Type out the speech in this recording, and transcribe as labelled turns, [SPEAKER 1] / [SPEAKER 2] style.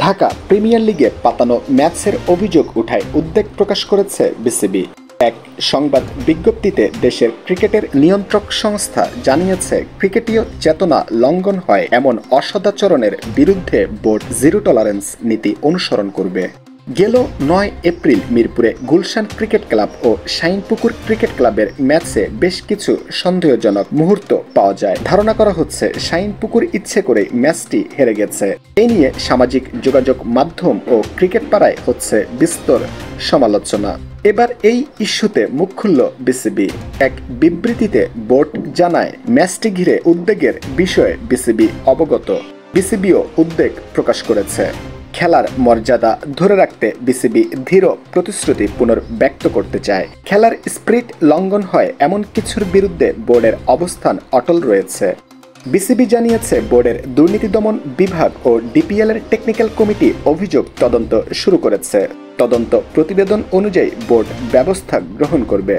[SPEAKER 1] Dhaka premier লিগে পাতানো ম্যাচের অভিযোগ উঠায় উদ্বেগ প্রকাশ করেছে বিসিবি। এক সংবাদ বিজ্ঞপ্তিতে দেশের ক্রিকেটের নিয়ন্ত্রক সংস্থা জানিয়েছে, ক্রিকেটীয় চেতনা লঙ্ঘন হয় এমন অসদাচরণের বিরুদ্ধে বোর্ড জিরো টলারেন্স নীতি অনুসরণ করবে। গেল 9 এপ্রিল মিরপুরে গুলশান ক্রিকেট ক্লাব ও শাইনপুকুর ক্রিকেট ক্লাবের ম্যাচে বেশ কিছু সন্দেহজনক মুহূর্ত পাওয়া যায়। ধারণা করা হচ্ছে শাইনপুকুর ইচ্ছে করে ম্যাচটি হেরে গেছে। এ নিয়ে সামাজিক যোগাযোগ মাধ্যম ও ক্রিকেট পাড়ায় হচ্ছে বিস্তর সমালোচনা। এবার এই ইস্যুতে মুখ খুলল বিসিবি। এক বিবৃতিতে বোর্ড জানায়, ম্যাচটি ঘিরে উদ্বেগের বিষয়ে বিসিবি অবগত। বিসিবিও উদ্বেগ প্রকাশ করেছে। খেলার মর্যাদা ধরে রাখতে বিসিবি দৃঢ় প্রতিশ্রুতি পুনর্ব্যক্ত করতে চায়। খেলার স্পিরিট লঙ্ঘন হয় এমন কিছুর বিরুদ্ধে বোর্ডের অবস্থান অটল রয়েছে। বিসিবি জানিয়েছে, বোর্ডের দুর্নীতি দমন বিভাগ ও ডিপিএল এর টেকনিক্যাল কমিটি অভিযোগ তদন্ত শুরু করেছে। তদন্ত প্রতিবেদন অনুযায়ী বোর্ড ব্যবস্থা গ্রহণ করবে।